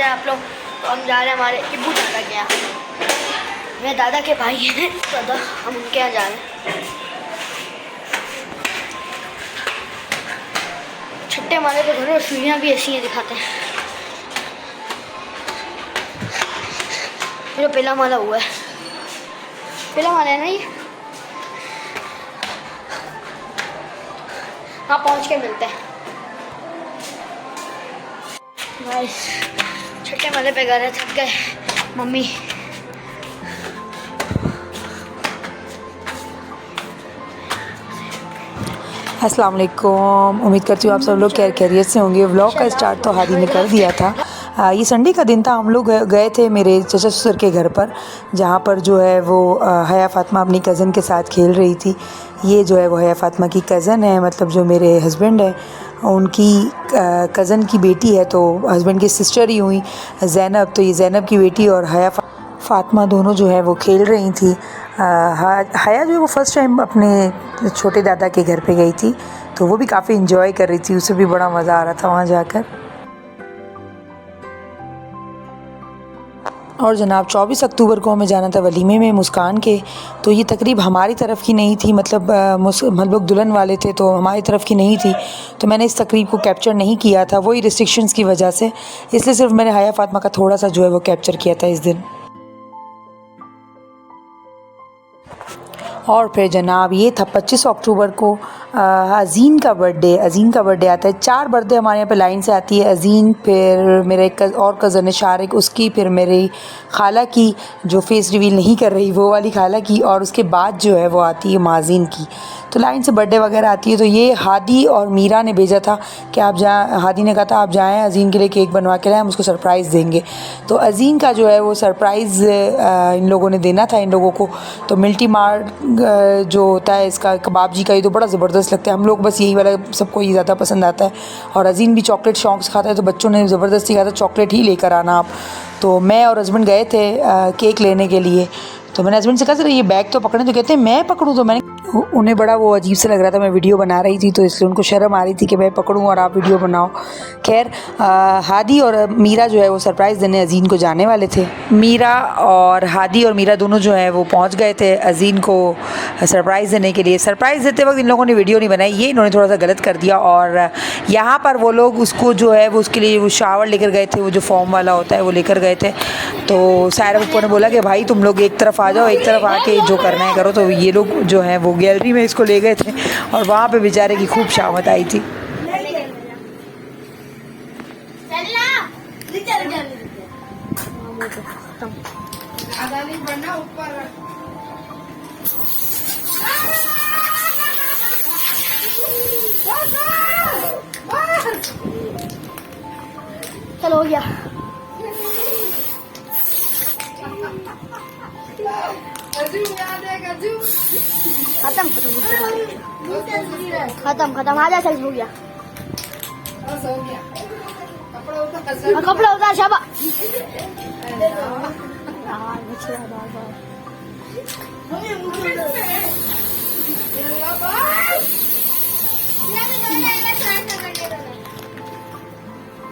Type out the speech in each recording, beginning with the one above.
हैं आप लोग। तो हम जा रहे हैं हमारे इब्बू दादा के यहाँ। मेरे दादा के भाई हैं दादा, हम उनके यहाँ जा रहे हैं। छट्टे माले पे घर और सीढ़ियाँ भी ऐसी हैं, दिखाते हैं। मेरा पहला माला हुआ है, पहला माला है ना ये। हाँ, पहुँच के मिलते हैं गाइस। छठे माले पे गए, थक गए मम्मी। अस्सलाम वालेकुम। उम्मीद करती हूँ आप सब लोग खैरियत से होंगे। व्लॉग का स्टार्ट तो हादी ने कर दिया था। ये संडे का दिन था। हम लोग गए थे मेरे चचा ससुर के घर पर, जहाँ पर जो है वो हया फ़ातिमा अपनी कज़न के साथ खेल रही थी। ये जो है वो हया फ़ातिमा की कज़न है, मतलब जो मेरे हस्बैंड है उनकी कज़न की बेटी है, तो हस्बैंड की सिस्टर ही हुई ज़ैनब। तो ये ज़ैनब की बेटी और हया फ़ातिमा दोनों जो है वो खेल रही थी। हया जो है वो फ़र्स्ट टाइम अपने छोटे दादा के घर पे गई थी, तो वो भी काफ़ी इंजॉय कर रही थी। उसे भी बड़ा मज़ा आ रहा था वहाँ जाकर। और जनाब 24 अक्टूबर को हमें जाना था वलीमे में मुस्कान के। तो ये तकरीब हमारी तरफ़ की नहीं थी, मतलब हम लोग दुल्हन वाले थे तो हमारी तरफ़ की नहीं थी, तो मैंने इस तकरीब को कैप्चर नहीं किया था, वही रिस्ट्रिक्शंस की वजह से। इसलिए सिर्फ मैंने हया फ़ातिमा का थोड़ा सा जो है वो कैप्चर किया था इस दिन। और फिर जनाब ये था 25 अक्टूबर को अज़ीन का बर्थडे। अज़ीन का बर्थडे आता है, 4 बर्थडे हमारे यहाँ पे लाइन से आती है। अज़ीन, फिर मेरे एक और कज़न है शारिक, उसकी, फिर मेरी खाला की जो फेस रिवील नहीं कर रही वो वाली खाला की, और उसके बाद जो है वो आती है माज़ीन की। तो लाइन से बर्थडे वगैरह आती है। तो ये हादी और मीरा ने भेजा था कि आप जाएँ। हादी ने कहा था आप जाएँ अज़ीन के लिए केक बनवा के लाएँ, हम उसको सरप्राइज़ देंगे। तो अज़ीन का जो है वो सरप्राइज़ इन लोगों ने देना था इन लोगों को। तो मिल्टी मार्ट जो होता है इसका कबाब जी का, ये तो बड़ा ज़बरदस्त लगता है। हम लोग बस यही वाला सबको ये ज़्यादा पसंद आता है। और अज़ीन भी चॉकलेट शौक़ से खाता है, तो बच्चों ने ज़बरदस्ती कहा था चॉकलेट ही लेकर आना आप। तो मैं और हस्बैंड गए थे केक लेने के लिए। तो मैंने हस्बैंड से कहा सर ये बैग तो पकड़ें, तो कहते हैं मैं पकड़ूँ। तो मैंने, उन्हें बड़ा वो अजीब से लग रहा था, मैं वीडियो बना रही थी तो इसलिए उनको शर्म आ रही थी कि मैं पकड़ूँ और आप वीडियो बनाओ। खैर हादी और मीरा जो है वो सरप्राइज़ देने अज़ीन को जाने वाले थे। मीरा और हादी और मीरा दोनों जो है वो पहुंच गए थे अज़ीन को सरप्राइज़ देने के लिए। सरप्राइज़ देते वक्त इन लोगों ने वीडियो नहीं बनाई, ये इन्होंने थोड़ा सा गलत कर दिया। और यहाँ पर वो लोग उसको जो है वो उसके लिए वो शावर लेकर गए थे, वो जो फॉर्म वाला होता है वो लेकर गए थे। तो सायरा पप्पू ने बोला कि भाई तुम लोग एक तरफ आ जाओ, एक तरफ आके जो करना है करो। तो ये लोग जो है वो गैलरी में इसको ले गए थे और वहाँ पे बेचारे की खूब शामत आई थी। चलो हो गया। खत्म खत्म खत्म, आ जा चल, हो गया। कपड़ा उतार शाबा।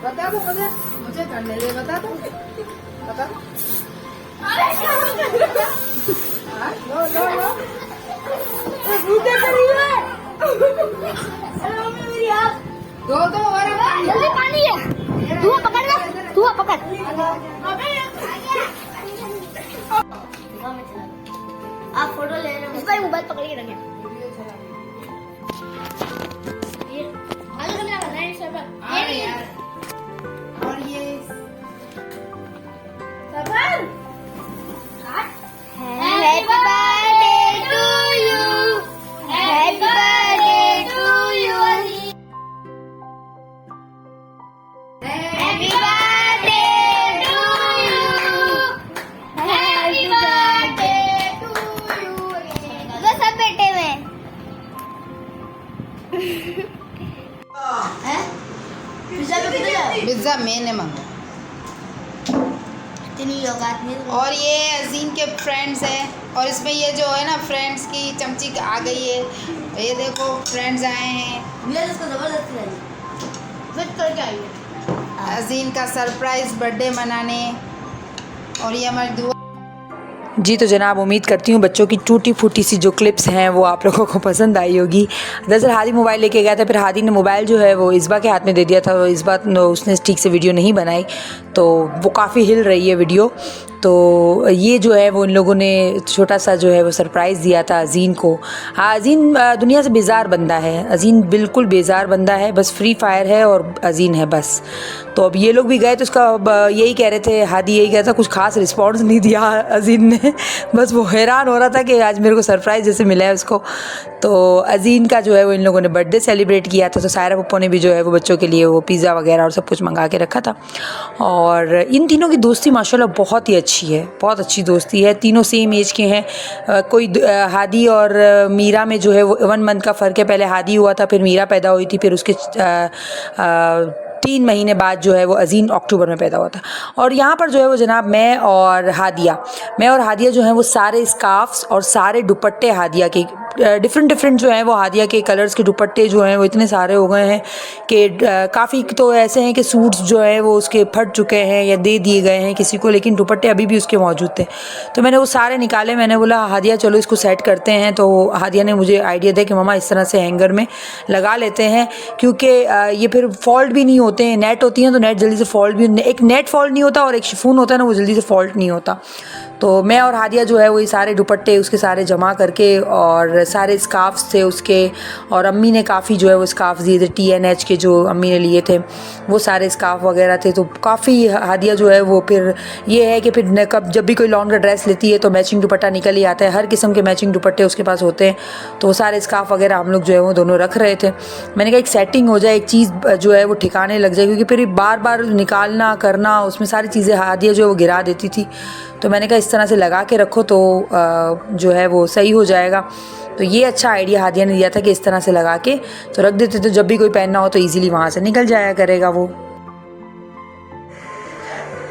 बता दो मुझे करने ले, बता दो बता दो। दो और जल्दी पानी है, तू पकड़ ना, तू पकड़। आप फोटो ले रहे हो, इसका मोबाइल पकड़ के रखें। ये आगे कैमरा कर रहे हैं सर। ये यार, और ये sir happy birthday to you, happy birthday to you, happy birthday to you, happy birthday to you. तो सब बेटे में हैं पिज्जा मैंने मांगा। इतनी औकात नहीं। और ये अज़ीन के फ्रेंड्स हैं, और इसमें ये जो है ना फ्रेंड्स की चमची आ गई है। ये देखो फ्रेंड्स आए हैं। मुझे इसको जबरदस्ती लगी, फिट करके आई है। अजीन का सरप्राइज़ बर्थडे मनाने। और ये हमारी दुआ। जी तो जनाब, उम्मीद करती हूँ बच्चों की टूटी फूटी सी जो क्लिप्स हैं वो आप लोगों को पसंद आई होगी। दरअसल हादी मोबाइल लेके गया था, फिर हादी ने मोबाइल जो है वो इस्बा के हाथ में दे दिया था। इस्बा उसने ठीक से वीडियो नहीं बनाई तो वो काफ़ी हिल रही है वीडियो। तो ये जो है वो इन लोगों ने छोटा सा जो है वो सरप्राइज़ दिया था अजीन को। हाँ, अजीन दुनिया से बेजार बंदा है। अजीन बिल्कुल बेजार बंदा है, बस फ्री फायर है और अजीन है बस। तो अब ये लोग भी गए तो उसका यही कह रहे थे, हादी यही कहता, कुछ खास रिस्पॉन्स नहीं दिया अजीन ने। बस वो हैरान हो रहा था कि आज मेरे को सरप्राइज़ जैसे मिला है उसको। तो अजीन का जो है वो इन लोगों ने बर्थडे सेलिब्रेट किया था। तो सायरा पप्पो ने भी जो है वो बच्चों के लिए वो पिज़्ज़ा वगैरह और सब कुछ मंगा के रखा था। और इन तीनों की दोस्ती माशाल्लाह बहुत ही अच्छी है, बहुत अच्छी दोस्ती है। तीनों सेम एज के हैं। हादी और मीरा में जो है वो 1 मंथ का फ़र्क है। पहले हादी हुआ था, फिर मीरा पैदा हुई थी, फिर उसके 3 महीने बाद जो है वो अजीन अक्टूबर में पैदा हुआ था। और यहाँ पर जो है वो जनाब मैं और हादिया जो हैं वो सारे स्कार्फ्स और सारे दुपट्टे हादिया के डिफरेंट जो हैं वो हादिया के कलर्स के दुपट्टे जो हैं वो इतने सारे हो गए हैं कि काफ़ी तो ऐसे हैं कि सूट्स जो हैं वो उसके फट चुके हैं या दे दिए गए हैं किसी को, लेकिन दुपट्टे अभी भी उसके मौजूद थे। तो मैंने वो सारे निकाले। मैंने बोला हादिया चलो इसको सेट करते हैं। तो हादिया ने मुझे आइडिया दिया कि मम्मा इस तरह से हैंगर में लगा लेते हैं, क्योंकि ये फिर फॉल्ट भी नहीं होते हैं। नेट होती हैं तो नेट जल्दी से फॉल्ट भी, एक नेट फॉल्ट नहीं होता और एक शिफॉन होता है ना, वो जल्दी से फॉल्ट नहीं होता। तो मैं और हादिया जो है वो ये सारे दुपट्टे उसके सारे जमा करके और सारे स्कार्फ्स थे उसके, और अम्मी ने काफ़ी जो है वो स्कार्फ दिए थे, TNH के जो अम्मी ने लिए थे वो सारे स्कार्फ वगैरह थे। तो काफ़ी हादिया जो है वो फिर ये है कि फिर कब जब भी कोई लॉन का ड्रेस लेती है तो मैचिंग दुपट्टा निकल ही आता है। हर किस्म के मैचिंग दुपट्टे उसके पास होते हैं। तो वो सारे स्कार्फ वगैरह हम लोग जो है वो दोनों रख रहे थे। मैंने कहा एक सेटिंग हो जाए, एक चीज़ जो है वो ठिकाने लग जाए, क्योंकि फिर बार बार निकालना करना उसमें सारी चीज़ें हादिया जो है वो गिरा देती थी। तो मैंने कहा इस तरह से लगा के रखो तो जो है वो सही हो जाएगा। तो ये अच्छा आइडिया हादिया ने दिया था कि इस तरह से लगा के तो रख देते, तो जब भी कोई पहनना हो तो इजीली वहाँ से निकल जाया करेगा वो।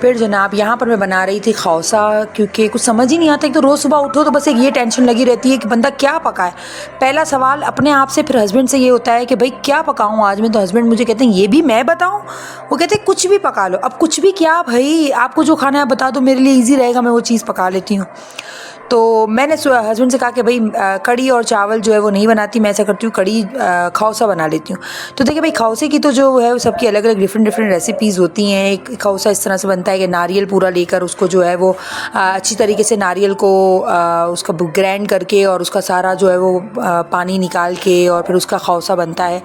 फिर जनाब यहाँ पर मैं बना रही थी खौसा, क्योंकि कुछ समझ ही नहीं आता। एक तो रोज़ सुबह उठो तो बस एक ये टेंशन लगी रहती है कि बंदा क्या पकाए। पहला सवाल अपने आप से, फिर हस्बैंड से ये होता है कि भाई क्या पकाऊँ आज मैं। तो हस्बैंड मुझे कहते हैं ये भी मैं बताऊँ? वो कहते हैं कुछ भी पका लो। अब कुछ भी क्या भाई, आपको जो खाना है बता दो, मेरे लिए ईजी रहेगा, मैं वो चीज़ पका लेती हूँ। तो मैंने हस्बैंड से कहा कि भाई कड़ी और चावल जो है वो नहीं बनाती, मैं ऐसा करती हूँ कड़ी खौसा बना लेती हूँ। तो देखिए भाई खौसे की तो जो है वो सबकी अलग अलग डिफरेंट रेसिपीज़ होती हैं। एक खौसा इस तरह से बनता है कि नारियल पूरा लेकर उसको जो है वो अच्छी तरीके से नारियल को उसका ग्राइंड करके और उसका सारा जो है वो पानी निकाल के और फिर उसका खौसा बनता है।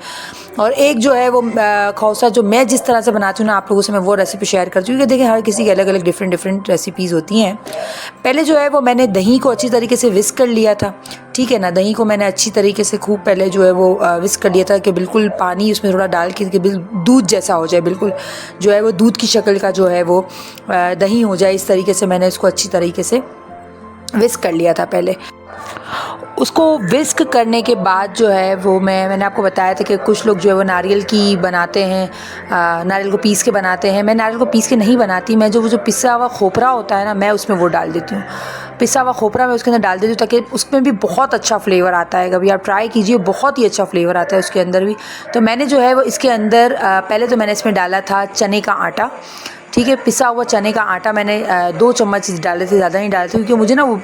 और एक जो है वो खौसा जो मैं जिस तरह से बनाती हूँ ना, आप लोगों से मैं वो रेसिपी शेयर करती हूँ, क्योंकि देखिए हर किसी की अलग अलग डिफरेंट रेसिपीज़ होती हैं। पहले जो है वो मैंने दही को अच्छी तरीके से विस्क कर लिया था, ठीक है ना। दही को मैंने अच्छी तरीके से खूब पहले जो है वो विस्क कर लिया था कि बिल्कुल पानी उसमें थोड़ा डाल के दूध जैसा हो जाए, बिल्कुल जो है वो दूध की शक्ल का जो है वो दही हो जाए। इस तरीके से मैंने इसको अच्छी तरीके से विस्क कर लिया था पहले। उसको विस्क करने के बाद जो है वो मैंने आपको बताया था कि कुछ लोग जो है वो नारियल की बनाते हैं, नारियल को पीस के बनाते हैं। मैं नारियल को पीस के नहीं बनाती, मैं जो पिसा हुआ खोपरा होता है ना, मैं उसमें वो डाल देती हूँ। पिसा हुआ खोपरा मैं उसके अंदर डाल देती हूँ ताकि उसमें भी बहुत अच्छा फ्लेवर आता है। कभी आप ट्राई कीजिए, बहुत ही अच्छा फ्लेवर आता है उसके अंदर भी। तो मैंने जो है वो इसके अंदर पहले तो मैंने इसमें डाला था चने का आटा, ठीक है। पिसा हुआ चने का आटा मैंने 2 चम्मच डाले थे, ज़्यादा नहीं डाले थे, क्योंकि मुझे ना वो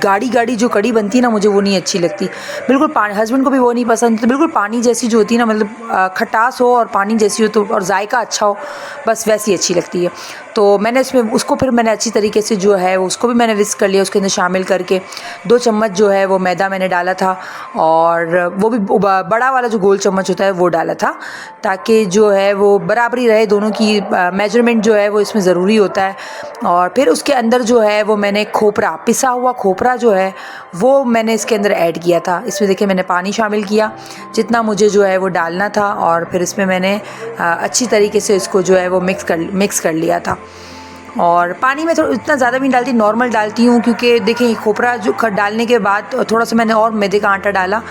गाढ़ी जो कड़ी बनती है ना, मुझे वो नहीं अच्छी लगती बिल्कुल। पानी, हस्बैंड को भी वो नहीं पसंद। तो बिल्कुल पानी जैसी जो होती है ना, मतलब खटास हो और पानी जैसी हो तो, और जायका अच्छा हो, बस वैसी अच्छी लगती है। तो मैंने इसमें उसको फिर मैंने अच्छी तरीके से जो है उसको भी मैंने विस्क कर लिया, उसके अंदर शामिल करके 2 चम्मच जो है वो मैदा मैंने डाला था, और वो भी बड़ा वाला जो गोल चम्मच होता है वो डाला था, ताकि जो है वो बराबरी रहे दोनों की। मेजरमेंट जो है वो इसमें ज़रूरी होता है। और फिर उसके अंदर जो है वो मैंने खोपरा, पिसा हुआ खोपरा जो है वो मैंने इसके अंदर ऐड किया था। इसमें देखिए मैंने पानी शामिल किया जितना मुझे जो है वो डालना था, और फिर इसमें मैंने अच्छी तरीके से इसको जो है वो मिक्स कर लिया था। और पानी में थोड़ा इतना ज़्यादा भी नहीं डालती, नॉर्मल डालती हूँ, क्योंकि देखिए खोपरा जो डालने के बाद थोड़ा सा मैंने और मैदे का आटा डाला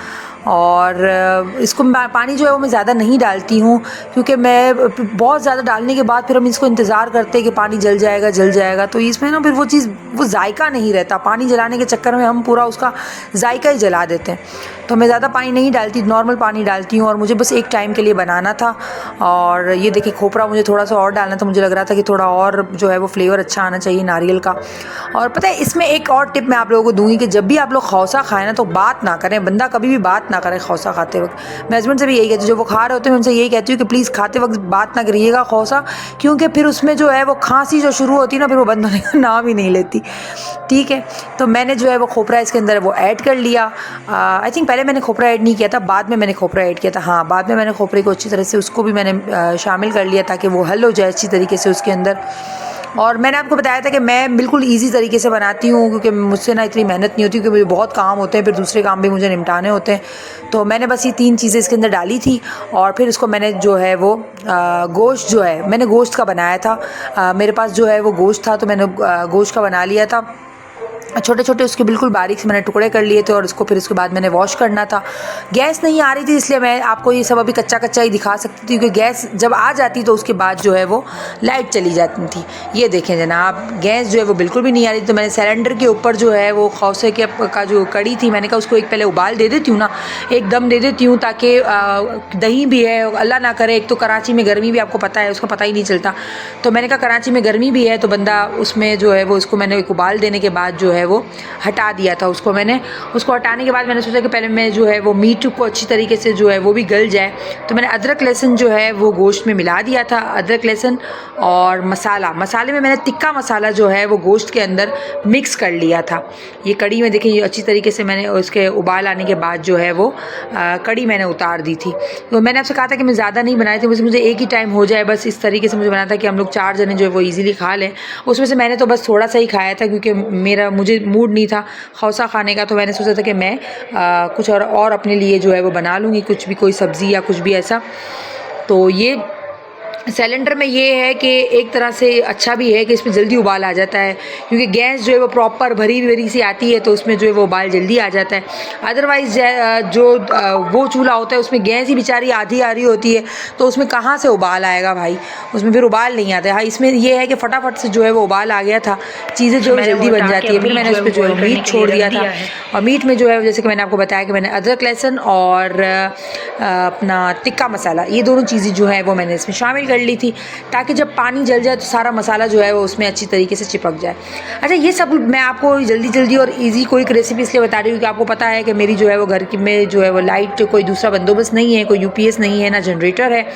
और इसको पानी जो है वो मैं ज़्यादा नहीं डालती हूँ, क्योंकि मैं बहुत ज़्यादा डालने के बाद फिर हम इसको इंतज़ार करते हैं कि पानी जल जाएगा, तो इसमें ना फिर वो चीज़, वो जायका नहीं रहता। पानी जलाने के चक्कर में हम पूरा उसका जायका ही जला देते हैं। तो मैं ज़्यादा पानी नहीं डालती, नॉर्मल पानी डालती हूँ। और मुझे बस एक टाइम के लिए बनाना था। और ये देखिए खोपरा मुझे थोड़ा सा और डालना था, मुझे लग रहा था कि थोड़ा और जो है वो फ्लेवर अच्छा आना चाहिए नारियल का। और पता है इसमें एक और टिप मैं आप लोगों को दूंगी कि जब भी आप लोग खौसा खाएं ना तो बात ना करें, बंदा कभी भी बात ना करे खौसा खाते वक्त। मैं हस्बैंड से भी यही कहती हूँ, जो वो खा रहे होते हैं मैं उनसे यही कहती हूँ कि प्लीज़ खाते वक्त बात ना करिएगा खौसा, क्योंकि फिर उसमें जो है वो खांसी जो शुरू होती है ना फिर वो बंद होने का नाम ही नहीं लेती। ठीक है, तो मैंने जो है वो खोपरा इसके अंदर वो ऐड कर लिया। आई थिंक पहले मैंने खोपरा ऐड नहीं किया था, बाद में मैंने खोपरा ऐड किया था। हाँ, बाद में मैंने खोपरे को अच्छी तरह से उसको भी मैंने शामिल कर लिया ताकि वो हल हो जाए अच्छी तरीके से उसके अंदर। और मैंने आपको बताया था कि मैं बिल्कुल इजी तरीके से बनाती हूँ, क्योंकि मुझसे ना इतनी मेहनत नहीं होती, क्योंकि मुझे बहुत काम होते हैं, फिर दूसरे काम भी मुझे निपटाने होते हैं। तो मैंने बस ये 3 चीज़ें इसके अंदर डाली थी। और फिर इसको मैंने जो है वो गोश्त जो है मैंने गोश्त का बनाया था। मेरे पास जो है वो गोश्त था, तो मैंने गोश्त का बना लिया था। छोटे छोटे उसके बिल्कुल बारीक से मैंने टुकड़े कर लिए थे। और उसको फिर उसके बाद मैंने वॉश करना था। गैस नहीं आ रही थी इसलिए मैं आपको ये सब अभी कच्चा कच्चा ही दिखा सकती थी, क्योंकि गैस जब आ जाती तो उसके बाद जो है वो लाइट चली जाती थी। ये देखें जनाब, गैस जो है वो बिल्कुल भी नहीं आ रही। तो मैंने सिलेंडर के ऊपर जो है वो खौसे के का जो कड़ी थी, मैंने कहा उसको एक पहले उबाल दे देती हूँ ना, एक दम दे देती हूँ, ताकि दही भी है, अल्लाह ना करे, एक तो कराची में गर्मी भी आपको पता है, उसका पता ही नहीं चलता। तो मैंने कहा कराची में गर्मी भी है तो बंदा उसमें जो है वो उसको मैंने एक उबाल देने के बाद जो है वो हटा दिया था उसको मैंने। उसको हटाने के बाद मैंने सोचा कि पहले मैं जो है वो मीट को अच्छी तरीके से जो है वो भी गल जाए। तो मैंने अदरक लहसुन जो है वो गोश्त में मिला दिया था, अदरक लहसुन और मसाले में मैंने तिक्का मसाला जो है वो गोश्त के अंदर मिक्स कर लिया था। ये कड़ी में देखिए अच्छी तरीके से मैंने उसके उबाल आने के बाद जो है वो कड़ी मैंने उतार दी थी। तो मैंने आपसे कहा था कि मैं ज़्यादा नहीं बनाई थी, मुझे एक ही टाइम हो जाए, बस इस तरीके से मुझे बनाना था कि हम लोग 4 जने जो है वो ईज़िली खा लें। उसमें से मैंने तो बस थोड़ा सा ही खाया था, क्योंकि मुझे मूड नहीं था खौसा खाने का। तो मैंने सोचा था कि मैं कुछ और अपने लिए जो है वो बना लूँगी, कुछ भी, कोई सब्ज़ी या कुछ भी ऐसा। तो ये सिलेंडर में ये है कि एक तरह से अच्छा भी है कि इसमें जल्दी उबाल आ जाता है, क्योंकि गैस जो है वो प्रॉपर भरी सी आती है, तो उसमें जो है वो उबाल जल्दी आ जाता है। अदरवाइज़ जो वो चूल्हा होता है उसमें गैस ही बेचारी आधी आ रही होती है, तो उसमें कहाँ से उबाल आएगा भाई, उसमें फिर उबाल नहीं आता है। हाँ, इसमें ये है कि फटाफट से जो है वो उबाल आ गया था, चीज़ें जो है जल्दी बन जाती है। फिर मैंने उस पर जो है मीट छोड़ दिया था। और मीट में जो है जैसे कि मैंने आपको बताया कि मैंने अदरक लहसुन और अपना तिक्का मसाला, ये दोनों चीज़ें जो है वो मैंने इसमें शामिल कर ली थी, ताकि जब पानी जल जाए तो सारा मसाला जो है वो उसमें अच्छी तरीके से चिपक जाए। अच्छा, ये सब मैं आपको जल्दी और इजी कोई रेसिपी इसलिए बता रही हूँ कि आपको पता है कि मेरी जो है वो घर की में जो है वो लाइट कोई दूसरा बंदोबस्त नहीं है, कोई यूपीएस नहीं है, ना जनरेटर है।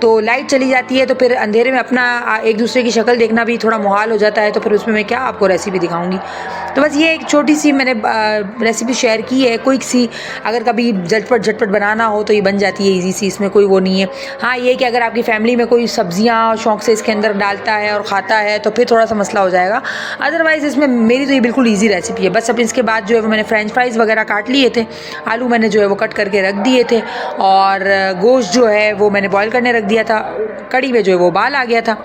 तो लाइट चली जाती है तो फिर अंधेरे में अपना एक दूसरे की शक्ल देखना भी थोड़ा मुहाल हो जाता है। तो फिर उसमें मैं क्या आपको रेसिपी दिखाऊंगी। तो बस ये एक छोटी सी मैंने रेसिपी शेयर की है, क्विक सी। अगर कभी झटपट बनाना हो तो ये बन जाती है ईजी सी, इसमें कोई वो नहीं है। हाँ, ये कि अगर आपकी फैमिली में कोई सब्जियां शौक से इसके अंदर डालता है और खाता है तो फिर थोड़ा सा मसला हो जाएगा। अदरवाइज़ इसमें मेरी तो ये बिल्कुल ईजी रेसिपी है। बस अब इसके बाद जो है वो मैंने फ्रेंच फ्राइज़ वगैरह काट लिए थे, आलू मैंने जो है वो कट करके रख दिए थे, और गोश्त जो है वो मैंने बॉईल करने रख दिया था। कड़ी में जो है वो उबाल आ गया था।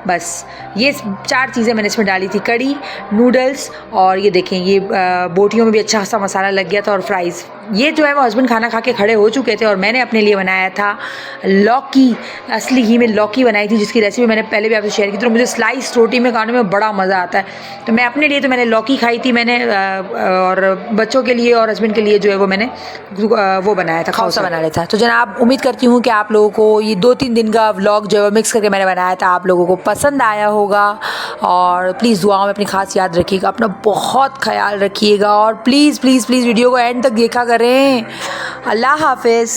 बस ये 4 चीज़ें मैंने इसमें डाली थी, कड़ी, नूडल्स, और ये देखें ये बोटियों में भी अच्छा खासा मसाला लग गया था, और फ्राइज़। ये जो है वो हस्बैंड खाना खा के खड़े हो चुके थे, और मैंने अपने लिए बनाया था लौकी। असली घी में लौकी बनाई थी, जिसकी रेसिपी मैंने पहले भी आपसे शेयर की थी। तो मुझे स्लाइस रोटी में खाने में बड़ा मज़ा आता है, तो मैं अपने लिए तो मैंने लौकी खाई थी मैंने, और बच्चों के लिए और हस्बैंड के लिए जो है वो मैंने वो बनाया था, खौसा बना लिया था। तो जनाब, उम्मीद करती हूँ कि आप लोगों को ये 2-3 दिन का व्लॉग जो है मिक्स करके मैंने बनाया था आप लोगों को पसंद आया होगा। और प्लीज़ दुआओं में अपनी खास याद रखिएगा, अपना बहुत ख्याल रखिएगा, और प्लीज़ वीडियो को एंड तक देखा करें। अल्लाह हाफिज़।